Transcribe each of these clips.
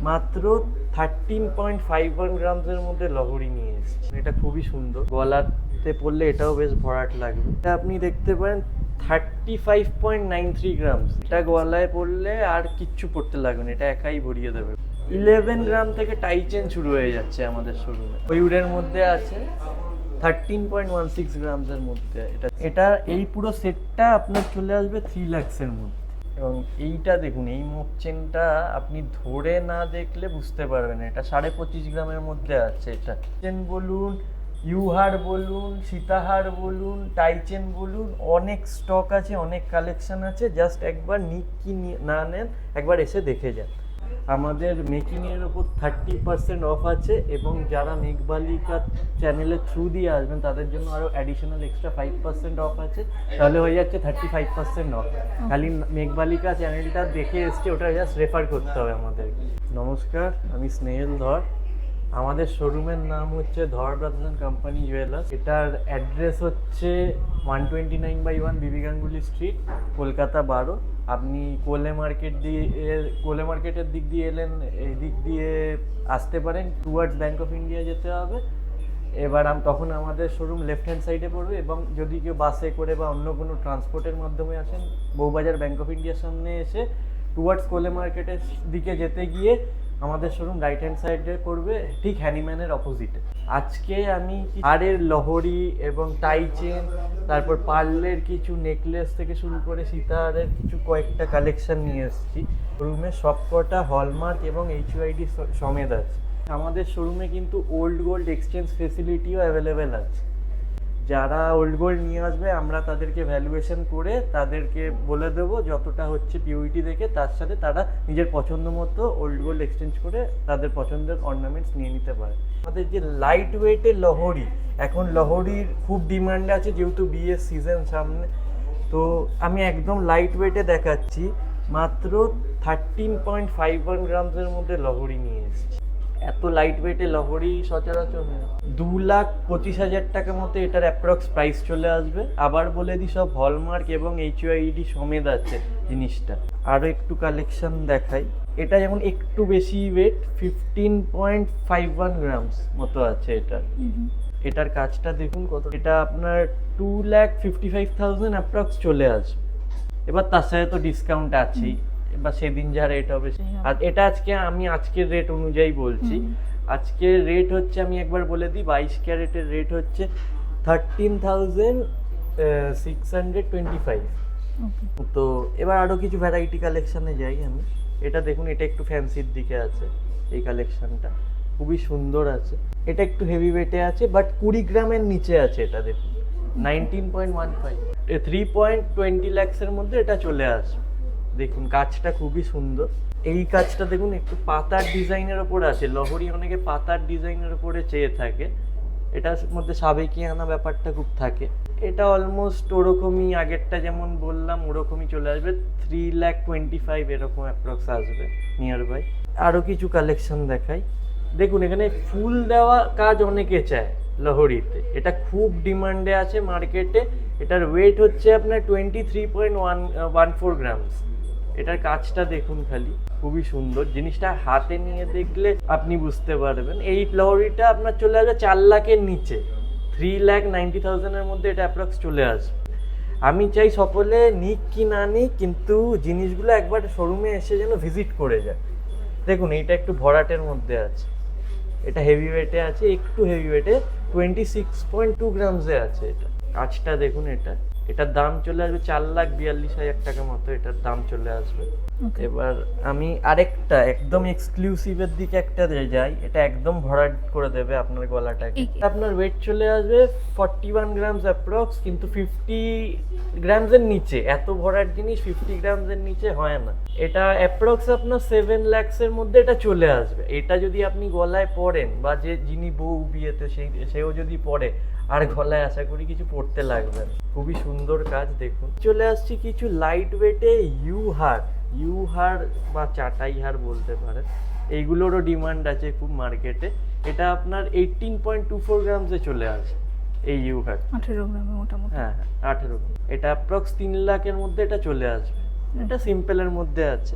মাত্র 13.51 গ্রামসের মধ্যে লহরি নিয়ে এসেছি। এটা খুবই সুন্দর, গলাতে পড়লে এটাও বেশ ভরাট লাগবে। এটা আপনি দেখতে পারেন 35.93 গ্রামস। এটা গলায় পড়লে আর কিচ্ছু পড়তে লাগবে না, এটা একাই ভরিয়ে দেবে। 11 গ্রাম থেকে টাই চেন শুরু হয়ে যাচ্ছে আমাদের শোরুমে। ময়ূরের মধ্যে আছে 13.16 গ্রামসের মধ্যে। এটা এই পুরো সেটটা আপনার চলে আসবে 3 লাখসের মধ্যে। এবং এইটা দেখুন, এই মুখ চেনটা আপনি ধরে না দেখলে বুঝতে পারবেন না, এটা 25.5 গ্রামের মধ্যে আছে। এটা চেন বলুন, ইউহার বলুন, সীতাহার বলুন, টাই চেন বলুন, অনেক স্টক আছে, অনেক কালেকশন আছে। জাস্ট একবার নিক কি না নেন, একবার এসে দেখে যান। আমাদের মেকিংয়ের ওপর 30% অফ আছে, এবং যারা মেঘবালিকা চ্যানেলের থ্রু দিয়ে আসবেন তাদের জন্য আরও অ্যাডিশনাল এক্সট্রা 5% অফ আছে। তাহলে হয়ে যাচ্ছে 35% অফ। খালি মেঘবালিকা চ্যানেলটা দেখে এসছে, ওটা জাস্ট রেফার করতে হবে আমাদের। নমস্কার, আমি স্নেহেল ধর। আমাদের শোরুমের নাম হচ্ছে ধর ব্রাদার্স অ্যান্ড কোম্পানি জুয়েলার্স। এটার অ্যাড্রেস হচ্ছে 129/1 বিবি গাঙ্গুলি স্ট্রিট, কলকাতা 12। আপনি কোলে মার্কেটের দিক দিয়ে এলেন, এই দিক দিয়ে আসতে পারেন, টুয়ার্ডস ব্যাঙ্ক অফ ইন্ডিয়া যেতে হবে। এবার তখন আমাদের শোরুম লেফট হ্যান্ড সাইডে পড়বে, এবং যদি কেউ বাসে করে বা অন্য কোনো ট্রান্সপোর্টের মাধ্যমে আসেন, বউবাজার ব্যাঙ্ক অফ ইন্ডিয়ার সামনে এসে টুয়ার্ডস কোলে মার্কেটের দিকে যেতে গিয়ে আমাদের শোরুম রাইট হ্যান্ড সাইডে পড়বে, ঠিক হ্যানিম্যানের অপোজিটে। আজকে আমি হারের লহরি এবং টাই চেন, তারপর পার্লের কিছু নেকলেস থেকে শুরু করে সীতাহারের কিছু কয়েকটা কালেকশন নিয়ে এসেছি। শোরুমে সবকটা হলমার্ক এবং HUID সমেত আছে। আমাদের শোরুমে কিন্তু ওল্ড গোল্ড এক্সচেঞ্জ ফেসিলিটিও অ্যাভেলেবেল আছে। যারা ওল্ড গোল্ড নিয়ে আসবে, আমরা তাদেরকে ভ্যালুয়েশন করে তাদেরকে বলে দেবো যতটা হচ্ছে পিউইটি দেখে, তার সাথে তারা নিজের পছন্দ মতো ওল্ড গোল্ড এক্সচেঞ্জ করে তাদের পছন্দের অর্নামেন্টস নিয়ে নিতে পারে। আমাদের যে লাইট ওয়েটের লহরি, এখন লহরির খুব ডিমান্ড আছে, যেহেতু বিয়ের সিজন সামনে। তো আমি একদম লাইট ওয়েটে দেখাচ্ছি, মাত্র 13.51 গ্রামসের মধ্যে লহরি নিয়ে এসেছি। এত লাইট ওয়েটে লহরি সচরাচর 2,25,000 টাকা মতো এটার অ্যাপ্রক্স প্রাইস চলে আসবে। আবার বলে দিই, সব হলমার্ক এবং HUID সমেত আছে জিনিসটা। আরও একটু কালেকশন দেখাই। এটা যেমন একটু বেশি ওয়েট, 15.51 গ্রামস মতো আছে এটার কাজটা দেখুন কত। এটা আপনার 2,55,000 অ্যাপ্রক্স চলে আসবে। এবার তার সাথে তো ডিসকাউন্ট আছেই, এবার সেদিন যা রেট হবে। আর এটা আজকের রেট অনুযায়ী বলছি। আজকের রেট হচ্ছে, আমি একবার বলে দিই, 22 ক্যারেটের রেট হচ্ছে 13,625। তো এবার আরো কিছু ভ্যারাইটি কালেকশনে যাই আমি। এটা দেখুন, এটা একটু ফ্যান্সির দিকে আছে। এই কালেকশনটা খুবই সুন্দর আছে। এটা একটু হেভি ওয়েটে আছে, বাট 20 গ্রামের নিচে আছে। এটা দেখুন 19.15, 3.20 লাখসের মধ্যে এটা চলে আসবে। দেখুন কাজটা খুবই সুন্দর। এই কাজটা দেখুন, একটু পাতার ডিজাইনের ওপর আছে। লহরি অনেকে পাতার ডিজাইনের ওপরে চেয়ে থাকে, এটার মধ্যে সাবেকিয়ানা ব্যাপারটা খুব থাকে। এটা অলমোস্ট ওরকমই, আগেরটা যেমন বললাম ওরকমই চলে আসবে। 3,25,000 এরকম অ্যাপ্রক্স আসবে নিয়ার বাই। আরও কিছু কালেকশন দেখাই। দেখুন এখানে ফুল দেওয়া কাজ অনেকে চায় লহরিতে, এটা খুব ডিমান্ডে আছে মার্কেটে। এটার ওয়েট হচ্ছে আপনার 23.14 গ্রামস। এটার কাজটা দেখুন খালি, খুবই সুন্দর। জিনিসটা হাতে নিয়ে দেখলে আপনি বুঝতে পারবেন। এই লহরিটা আপনার চলে আসবে 4 লাখের নিচে, 3,90,000 মধ্যে এটা অ্যাপ্রক্স চলে আসবে। আমি চাই সকলে নিক কি না নিক, কিন্তু জিনিসগুলো একবার শোরুমে এসে যেন ভিজিট করে যায়। দেখুন এইটা একটু ভরাটের মধ্যে আছে, এটা হেভি ওয়েটে আছে, একটু হেভি ওয়েটে 26.2 গ্রামসে আছে। এটা কাজটা দেখুন, এটার দাম চলে আসবে 4,42,000 টাকা মতো এটার দাম চলে আসবে। এবার আমি আরেকটা একদম এক্সক্লুসিভের দিকে একটা যাই। এটা একদম ভরাট করে দেবে আপনার গলাটাকে। আপনার ওয়েট চলে আসবে 41 গ্রামস অ্যাপ্রক্স, কিন্তু 50 গ্রামসের নিচে। এত ভরাট জিনিস 50 গ্রামসের নিচে হয় না। এটা অ্যাপ্রক্স আপনার 7 লাখসের মধ্যে এটা চলে আসবে। এটা যদি আপনি গলায় পরেন, বা যিনি বউ বিয়েতে সেও যদি পরে, আর গলায় আশা করি কিছু পড়তে লাগবে না। খুবই সুন্দর কাজ। দেখুন চলে আসছি কিছু লাইট ওয়েটে ইউহার বা চাটাই হার বলতে পারেন। এইগুলোরও ডিমান্ড আছে খুব মার্কেটে। এটা আপনার 18.24 গ্রামসে চলে আসে এই ইউহার। 18 গ্রামে মোটামুটি। হ্যাঁ, 18 গ্রাম। এটা অ্যাপ্রক্স 3 লাখের মধ্যে এটা চলে আসবে। এটা সিম্পলের মধ্যে আছে।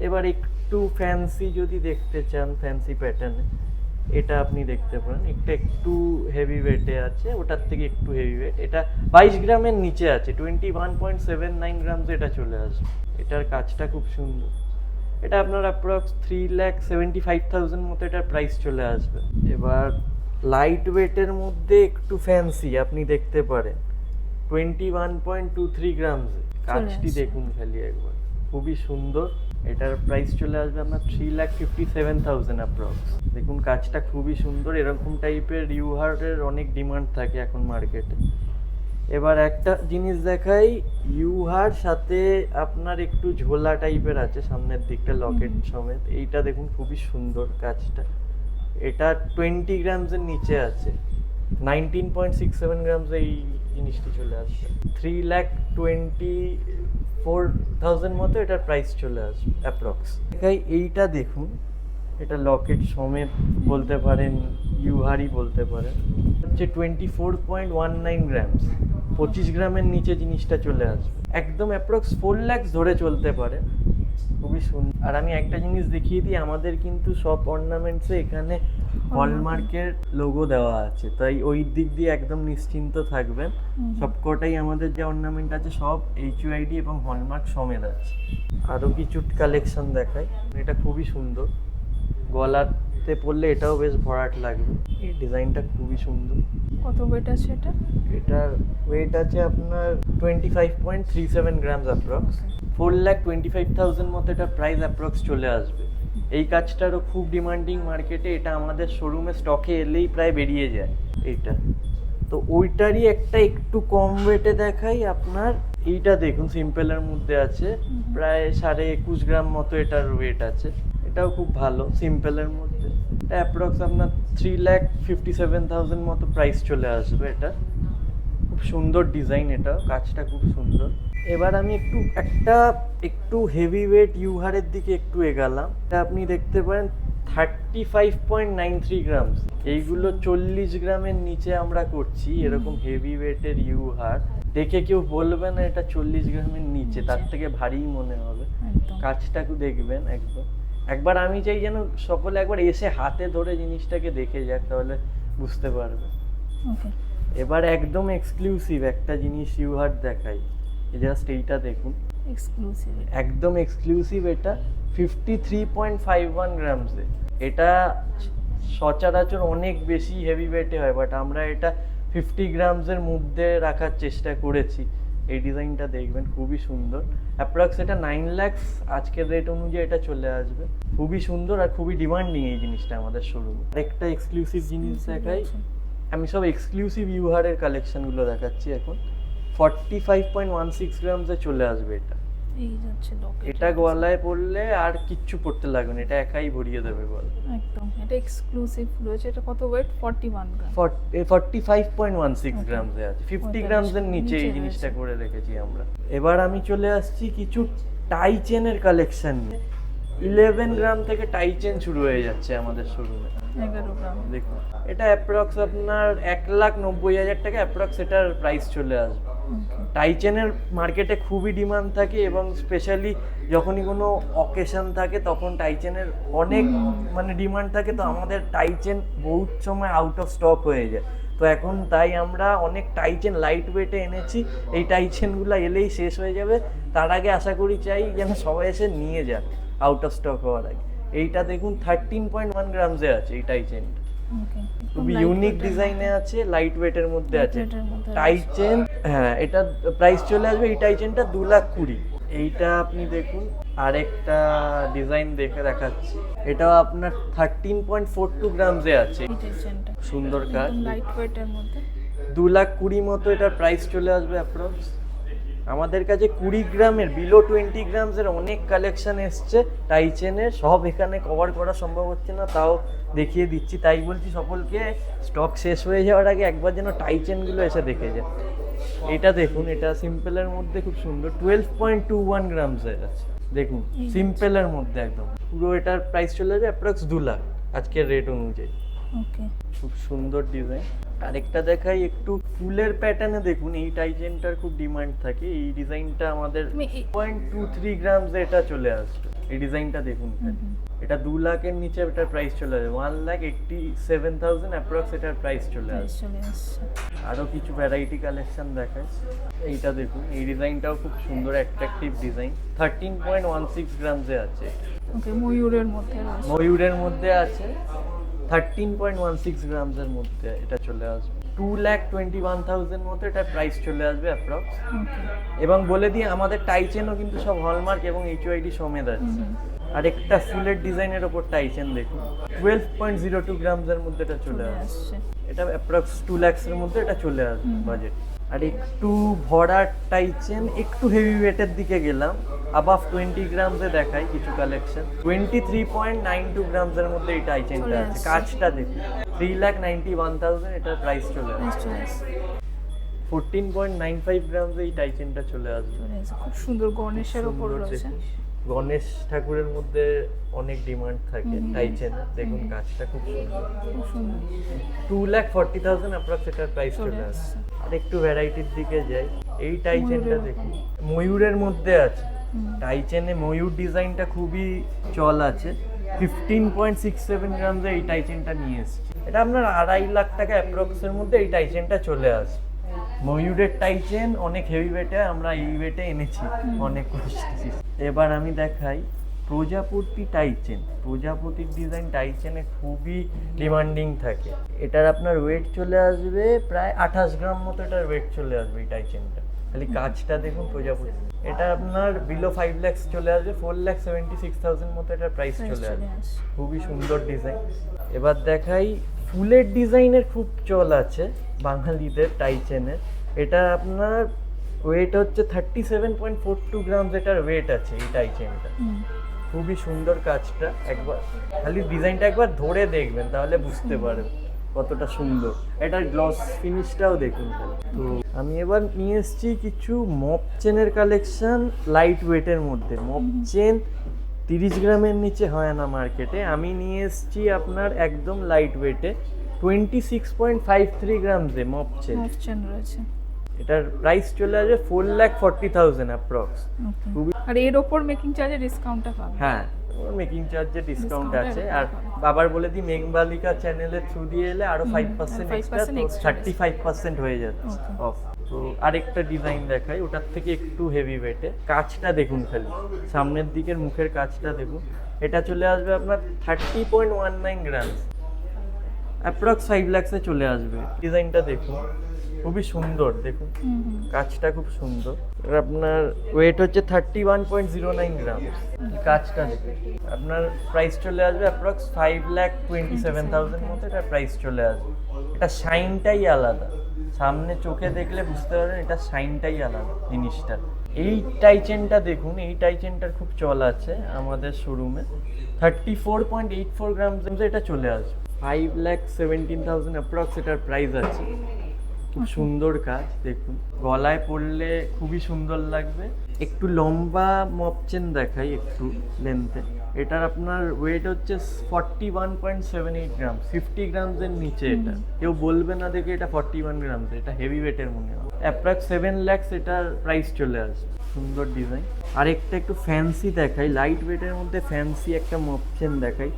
এবার একটু একটু ফ্যান্সি যদি দেখতে চান, ফ্যান্সি প্যাটার্নে এটা আপনি দেখতে পারেন। এটা একটু হেভি ওয়েটে আছে, ওটার থেকে একটু হেভি ওয়েট। এটা 22 গ্রামের নিচে আছে, 21.79 গ্রামস এটা চলে আসবে। এটার কাজটা খুব সুন্দর। এটা আপনার অ্যাপ্রক্স 3,75,000 মতো এটার প্রাইস চলে আসবে। এবার লাইট ওয়েটের মধ্যে একটু ফ্যান্সি আপনি দেখতে পারেন, 21.23 গ্রামস। কাজটি দেখুন খালি একবার, খুবই সুন্দর। এটার প্রাইস চলে আসবে আপনার 3,57,000 অ্যাপ্রক্স। দেখুন কাজটা খুবই সুন্দর। এরকম টাইপের ইউহারের অনেক ডিমান্ড থাকে এখন মার্কেটে। এবার একটা জিনিস দেখাই, ইউহার সাথে আপনার একটু ঝোলা টাইপের আছে সামনের দিকটা লকেট সমেত। এইটা দেখুন খুবই সুন্দর কাজটা। এটা 20 গ্রামসের নিচে আছে, 19.67 গ্রামস এই জিনিসটি চলে আসবে। 3,24,000 মতো এটার প্রাইস চলে আসবে অ্যাপ্রক্স। এইটা দেখুন, এটা লকেট সমেত বলতে পারেন, ইউহারই বলতে পারেন। হচ্ছে 24.19 গ্রামস, 25 গ্রামের নিচে জিনিসটা চলে আসবে। একদম অ্যাপ্রক্স 4 লাখ ধরে চলতে পারে। খুবই সুন্দর। আর আমি একটা জিনিস দেখিয়ে দিই, আমাদের কিন্তু সব অর্নামেন্টসে এখানে হলমার্কের লোগো দেওয়া আছে, তাই ওই দিক দিয়ে একদম নিশ্চিন্ত থাকবেন। সবকটাই আমাদের যে অর্নামেন্ট আছে সব HUID এবং হলমার্ক সমেত আছে। আরও কিছু কালেকশন দেখাই। এটা খুবই সুন্দর, গলাতে পরলে এটাও বেশ ভরাট লাগবে। এই ডিজাইনটা খুবই সুন্দর। কত ওয়েট আছে এটা? এটার ওয়েট আছে আপনার 25.37 গ্রামস অ্যাপ্রক্স। 4,25,000 মতো এটা প্রাইস অ্যাপ্রক্স চলে আসবে। এই কাজটারও খুব ডিমান্ডিং মার্কেটে। এটা আমাদের শোরুমে স্টকে এলেই প্রায় বেরিয়ে যায় এইটা। তো ওইটারই একটা একটু কম ওয়েটে দেখাই আপনার। এইটা দেখুন সিম্পলের মধ্যে আছে, প্রায় 21.5 গ্রাম মতো এটার ওয়েট আছে। এটাও খুব ভালো সিম্পলের মধ্যে। এটা অ্যাপ্রক্স আপনার 3,57,000 মতো প্রাইস চলে আসবে। এটা খুব সুন্দর ডিজাইন, এটা কাজটা খুব সুন্দর। এবার আমি একটু হেভি ওয়েট ইউহারের দিকে একটু এগালাম। এটা আপনি দেখতে পারেন 35.93 গ্রামস। এইগুলো 40 গ্রামের নিচে আমরা করছি। এরকম হেভি ওয়েটের ইউহার দেখে কেউ বলবে না এটা 40 গ্রামের নিচে, তার থেকে ভারী মনে হবে। কাজটা দেখবেন একবার আমি চাই যেন সকলে একবার এসে হাতে ধরে জিনিসটাকে দেখে যাক, তাহলে বুঝতে পারবে। এবার একদম এক্সক্লুসিভ একটা জিনিস ইউহার দেখাই। জাস্ট এইটা দেখুন, এক্সক্লুসিভ, একদম এক্সক্লুসিভ। এটা 53.51 গ্রামসে। এটা সচরাচর অনেক বেশি হেভি ওয়েটে হয়, বাট আমরা এটা 50 গ্রামসের মধ্যে রাখার চেষ্টা করেছি। এই ডিজাইনটা দেখবেন খুবই সুন্দর। অ্যাপ্রক্স এটা 9 লাখ আজকের রেট অনুযায়ী এটা চলে আসবে। খুবই সুন্দর আর খুবই ডিমান্ডিং এই জিনিসটা আমাদের শোরুমে। আরেকটা এক্সক্লুসিভ জিনিস দেখাই। আমি সব এক্সক্লুসিভ ইউহারের কালেকশনগুলো দেখাচ্ছি এখন। 45.16 গ্রামসে চলে আসবে এটা। এটা গলায় পরলে আর কিচ্ছু পড়তে লাগবে না, এটা একাই ভরিয়ে দেবে গলা। একদম এটা এক্সক্লুসিভ রয়েছে। এটা কত ওয়েট? 41 গ্রাম। 45.16 গ্রামসে আছে, 50 গ্রামসের নিচে এই জিনিসটা করে রেখেছি আমরা। এবার আমি চলে আসছি কিছু টাই চেনের কালেকশন নিয়ে। 11 গ্রাম থেকে টাই চেন শুরু হয়ে যাচ্ছে আমাদের শোরুমে। 11 গ্রাম। দেখুন এটা অ্যাপ্রক্স আপনার 1,90,000 টাকা অ্যাপ্রক্স এটার প্রাইস চলে আসবে। টাই চেনের মার্কেটে খুবই ডিমান্ড থাকে, এবং স্পেশালি যখনই কোনো অকেশন থাকে তখন টাই চেনের অনেক ডিমান্ড থাকে। তো আমাদের টাই চেন বহুত সময় আউট অফ স্টক হয়ে যায়। তো এখন তাই আমরা অনেক টাই চেন লাইট ওয়েটে এনেছি। এই টাই চেনগুলো এলেই শেষ হয়ে যাবে, তার আগে আশা করি চাই যেন সবাই এসে নিয়ে যাক আউট অফ স্টক হওয়ার আগে। এইটা দেখুন 13.1 গ্রামসে আছে এই টাই চেনটা। খুবই ইউনিক ডিজাইনে আছে, লাইট ওয়েটের মধ্যে আছে টাই চেন। হ্যাঁ, এটা প্রাইস চলে আসবে এই টাই চেনটা 2,20,000। এইটা আপনি দেখুন আরেকটা ডিজাইন দেখাচ্ছি। এটাও আপনার 13.42 গ্রামসে আছে। সুন্দর কাজ, লাইট ওয়েটের মধ্যে 2,20,000 মতো এটার প্রাইস চলে আসবে অ্যাপ্রক্স। আমাদের কাছে 20 গ্রামের বিলো 20 গ্রামসের অনেক কালেকশন এসছে টাই চেনের। সব এখানে কভার করা সম্ভব হচ্ছে না, তাও দেখিয়ে দিচ্ছি। তাই বলছি সকলকে স্টক শেষ হয়ে যাওয়ার আগে একবার যেন টাই চেনগুলো এসে দেখে যায়। এটা দেখুন, এটা সিম্পলের মধ্যে খুব সুন্দর, 12.21 গ্রামসের আছে। দেখুন সিম্পলের মধ্যে একদম পুরো। এটার প্রাইস চলে যাবে অ্যাপ্রক্স 2 লাখ আজকের রেট অনুযায়ী। খুব সুন্দর ডিজাইন। আরেকটা দেখাই একটু ফুলের প্যাটার্নে, দেখুন এই টাইচেনটার খুব ডিমান্ড থাকে। এই ডিজাইনটা আমাদের তুমি এই- 0.23 গ্রাম এটা চলে আসবে। এই ডিজাইনটা দেখুন খালি। এটা 2 লাখের নিচে এটার প্রাইস চলে আসবে, 1,87,000 অ্যাপ্রক্স এটার প্রাইস চলে প্রাইস আসবে। চলে আসছে। আরো কিছু ভ্যারাইটি কালেকশন দেখায়। এইটা দেখুন, এই ডিজাইনটাও খুব সুন্দর অ্যাট্রাকটিভ ডিজাইন, 13.16 গ্রামসে আছে। ওকে, ময়ূরের মধ্যে রয়েছে। ময়ূরের মধ্যে আছে, 13.16 গ্রামসের মধ্যে এটা চলে আসবে। 2,21,000 মতো এটা প্রাইস চলে আসবে অ্যাপ্রক্স। ওকে। এবং বলে দিই আমাদের টাইচেনও কিন্তু সব হলমার্ক এবং HYD সমেত আছে। আর একটা ফুলের ডিজাইনের ওপর টাইচেন দেখুন, 12.02 গ্রামসের মধ্যে এটা চলে আসবে। আসছে। এটা অ্যাপ্রক্স 2 লাখসের মধ্যে এটা চলে আসবে বাজেট। আর একটু ভরা টাইচেন, একটু হেভি ওয়েটের দিকে গেলাম, আবাভ 20 গ্রামসে দেখাই কিছু কালেকশন। 23.92 গ্রামসের মধ্যে এই টাইচেনটা চলে আছে। আসছে। কাজটা দেখুন, 3,91,000 এটার প্রাইস চলে আসবে। প্রাইস চলে আসছে। 14.95 গ্রামসে এই টাইচেনটা চলে আসবে। চলে আসছে। খুব সুন্দর গণেশের ওপর সুন্দর রয়েছে। দেখুন। গণেশ ঠাকুরের মধ্যে অনেক ডিমান্ড থাকে টাইচেনে, দেখুন কাজটা খুব সুন্দর। খুব সুন্দর। 2,40,000 অ্যাপ্রক্স এটার প্রাইস চলে চলে আসছে। আসছে। আর একটু ভ্যারাইটির দিকে যাই, এই টাইচেনটা ময়ূরের দেখুন, ময়ূরের মধ্যে আছে। টাইচেনে ময়ূর ডিজাইনটা খুবই চল আছে। 15.67 গ্রামসে এই টাইচেনটা নিয়ে এসেছে। এটা আপনার 2.5 লাখ টাকা অ্যাপ্রক্সের মধ্যে এই টাইচেনটা চলে আসে। ময়ূরের টাইচেন অনেক হেভি ওয়েটে, আমরা এই ওয়েটে এনেছি অনেক কষ্ট। এবার আমি দেখাই প্রজাপতি টাইচেন। প্রজাপতির ডিজাইন টাইচেনে খুবই ডিমান্ডিং থাকে। এটার আপনার ওয়েট চলে আসবে প্রায় 28 গ্রাম মতো, এটার ওয়েট চলে আসবে এই টাইচেনটা। খালি কাজটা দেখুন প্রজাপতি। এটা আপনার বিলো 5 লাখ চলে আসবে, 4,76,000 মতো এটার প্রাইস প্রাইস চলে আসবে। চলে আসছে। খুবই সুন্দর ডিজাইন। এবার দেখাই ফুলের ডিজাইনের খুব চল আছে বাঙালিদের টাইচেনের। এটা আপনার ওয়েট হচ্ছে 37.42 গ্রাম এটার ওয়েট আছে এই টাইচেনটা। খুবই সুন্দর কাজটা, একবার খালি ডিজাইনটা একবার ধরে দেখবেন তাহলে বুঝতে পারবেন কতটা সুন্দর। এটার গ্লস ফিনিশটাও দেখুন খালি। তো আমি এবার নিয়ে এসেছি কিছু মপ চেনের কালেকশন লাইট ওয়েটের মধ্যে। মপ চেন 30 গ্রামের নিচে হয় না মার্কেটে, আমি নিয়ে এসেছি আপনার একদম লাইট ওয়েটে 26.53 গ্রামসে মপ চেন। অপশন রয়েছে। এটার প্রাইস চলে আসবে 4,40,000 অ্যাপ্রক্স। ওকে। খুবই আর এর ওপর মেকিং চার্জে ডিসকাউন্টটা পাবে। হ্যাঁ, মেকিং চার্জে ডিসকাউন্ট Discount আছে। আছে। আর বাবার বলে দিই মেঘবালিকা চ্যানেলের থ্রু দিয়ে এলে আরো 5% 5% এক্সট্রা, extra 35% হয়ে যাচ্ছে Okay. অফ। তো আরেকটা ডিজাইন দেখাই, ওটার থেকে একটু হেভি ওয়েটে। কাজটা দেখুন খালি, সামনের দিকের মুখের কাজটা দেখুন। এটা চলে আসবে আপনার 30.19 গ্রাম, অ্যাপ্রক্স 5 লাখসে চলে আসবে। ডিজাইনটা দেখুন, খুবই সুন্দর দেখুন, কাজটা খুব সুন্দর। আর আপনার ওয়েট হচ্ছে 31.09 গ্রাম। কাজটা দেখুন, আপনার প্রাইস চলে আসবে অ্যাপ্রক্স 5,27,000 মতো এটা প্রাইস চলে আসবে। এটা শাইনটাই আলাদা, সামনে চোখে দেখলে বুঝতে পারবেন এটা শাইনটাই আলাদা জিনিসটা। এই টাইচেনটা দেখুন, এই টাইচেনটার খুব চল আছে আমাদের শোরুমে। 34.84 গ্রাম এটা চলে আসবে, 5,17,000 অ্যাপ্রক্স এটার প্রাইস আছে। খুব সুন্দর কাজ দেখুন, গলায় পরলে খুবই সুন্দর লাগবে। একটু লম্বা মপচেন দেখাই একটু লেন্থে। এটার আপনার ওয়েট হচ্ছে 41.78 গ্রাম, 50 গ্রামসের নিচে। এটা কেউ বলবে না দেখে এটা 41 গ্রামস, এটা হেভি ওয়েটের মনে হয়। অ্যাপ্রক্স 7 লাখস এটার প্রাইস চলে আসবে। সুন্দর ডিজাইন। আরেকটা একটু ফ্যান্সি দেখাই, লাইট ওয়েটের মধ্যে ফ্যান্সি একটা মপচেন দেখাই।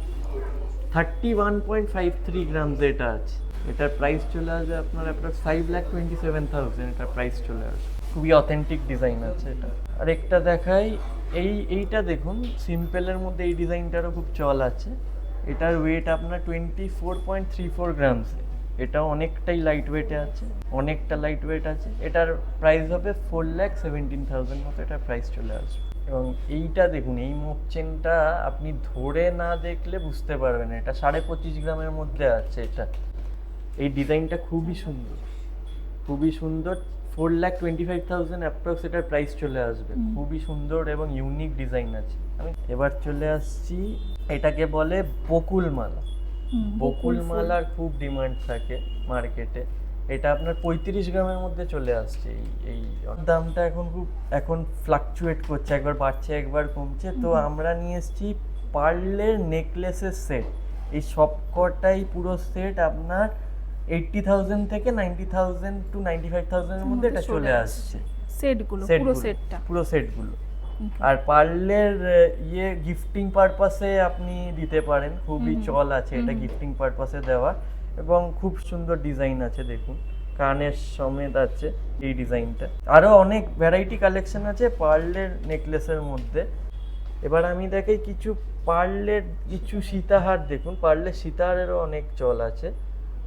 31.53 গ্রামস এটা আছে। এটার প্রাইস চলে আসবে আপনার অ্যাপ্রক্স 5,27,000 এটার প্রাইস চলে আসবে। খুবই অথেন্টিক ডিজাইন আছে এটা। আর একটা দেখাই, এইটা দেখুন সিম্পলের মধ্যে এই ডিজাইনটারও খুব চল আছে। এটার ওয়েট আপনার 24.34 গ্রামস। এটা অনেকটাই লাইট ওয়েটে আছে, অনেকটা লাইট ওয়েট আছে। এটার প্রাইস হবে 4,17,000 মতো এটার প্রাইস চলে আসবে। এবং এইটা দেখুন, এই মপ চেনটা আপনি ধরে না দেখলে বুঝতে পারবেন, এটা 25.5 গ্রামের মধ্যে আছে। এটা এই ডিজাইনটা খুবই সুন্দর, খুবই সুন্দর। 4,25,000 অ্যাপ্রক্স এটার প্রাইস চলে আসবে। খুবই সুন্দর এবং ইউনিক ডিজাইন আছে। আমি এবার চলে আসছি, এটাকে বলে বকুল মালা। বকুল মালার খুব ডিমান্ড থাকে মার্কেটে। এটা আপনার 35 গ্রামের মধ্যে চলে আসছে। এই দামটা এখন ফ্লাকচুয়েট করছে, একবার বাড়ছে একবার কমছে। তো আমরা নিয়ে এসেছি পার্লের নেকলেসের সেট। এই সব কটাই পুরো সেট আপনার 80,000 থেকে 90,000 টু 95,000 এর মধ্যে এটা চলে আসছে সেটগুলো পুরো সেটগুলো, সেটটা। পুরো সেটগুলো। Okay. আর পার্লের গিফটিং পারপাসে আপনি দিতে পারেন, খুবই চল আছে এটা গিফটিং পারপাসে দেওয়া, এবং খুব সুন্দর ডিজাইন আছে দেখুন, কানের সমেত আছে এই ডিজাইনটা। আরো অনেক ভ্যারাইটি কালেকশন আছে পার্লের নেকলেসের মধ্যে। এবার আমি দেখাই কিছু পার্লের কিছু সীতাহার। দেখুন পার্লের সীতাহারেরও অনেক চল আছে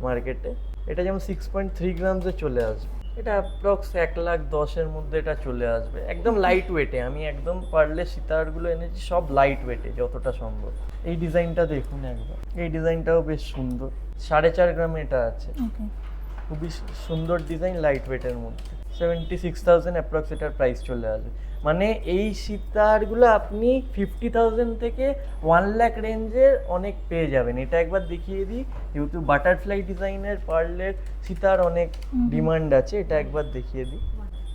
মার্কেটে। এটা যেমন 6.3 গ্রামসে চলে আসবে, এটা অ্যাপ্রক্স 1,10,000 মধ্যে এটা চলে আসবে, একদম লাইট ওয়েটে। আমি একদম পার্লের সীতাহারগুলো এনেছি সব লাইট ওয়েটে যতটা সম্ভব। এই ডিজাইনটা দেখুন একবার, এই ডিজাইনটাও বেশ সুন্দর, 4.5 গ্রামে এটা আছে, ওকে। খুবই সুন্দর ডিজাইন, লাইট ওয়েটের মধ্যে। 76,000 অ্যাপ্রক্স এটার প্রাইস চলে আসবে। মানে এই সীতাহারগুলো আপনি 50,000 থেকে 1 লাখ রেঞ্জের অনেক পেয়ে যাবেন। এটা একবার দেখিয়ে দিই, যেহেতু বাটারফ্লাই ডিজাইনের পার্লের সীতাহার অনেক ডিমান্ড আছে, এটা একবার দেখিয়ে দিই।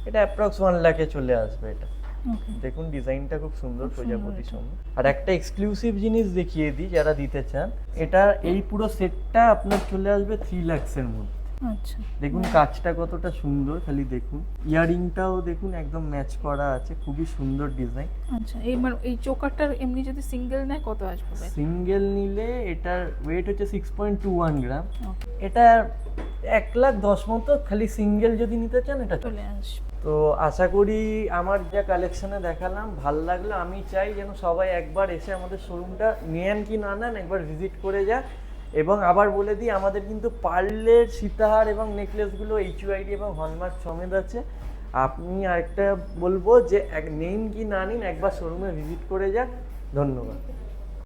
এটা অ্যাপ্রক্স 1 লাখে চলে আসবে এটা। ওকে। দেখুন ডিজাইনটা খুব সুন্দর, প্রজাপতি এটা। সঙ্গে। আর একটা এক্সক্লুসিভ জিনিস দেখিয়ে দিই যারা দিতে চান, এটা এই পুরো সেটটা আপনার চলে আসবে 3 লাখসের মধ্যে। আচ্ছা। দেখুন কাজটা কতটা সুন্দর, খালি দেখুন। ইয়ারিংটাও দেখুন একদম ম্যাচ করা আছে, খুবই সুন্দর ডিজাইন। আচ্ছা, এইবার এই চোকারটার এমনি যদি সিঙ্গেল নেয় কত আসবে? সিঙ্গেল নিলে এটার ওয়েট হচ্ছে 6.21 গ্রাম। ওকে। এটা 1,10,000 মতো, খালি সিঙ্গেল যদি নিতে চান এটা চলে আসবে। তো আশা করি আমার যা কালেকশনে দেখালাম ভাল লাগলো। আমি চাই যেন সবাই একবার এসে আমাদের শোরুমটা নেন কি না নেন একবার ভিজিট করে যাক। এবং আবার বলে দিই, আমাদের কিন্তু পার্লের সীতাহার এবং নেকলেসগুলো HUID এবং হলমার্ক সমেত আছে। আপনি আরেকটা বলবো যে নেন কি না নিন একবার শোরুমে ভিজিট করে যাক। ধন্যবাদ।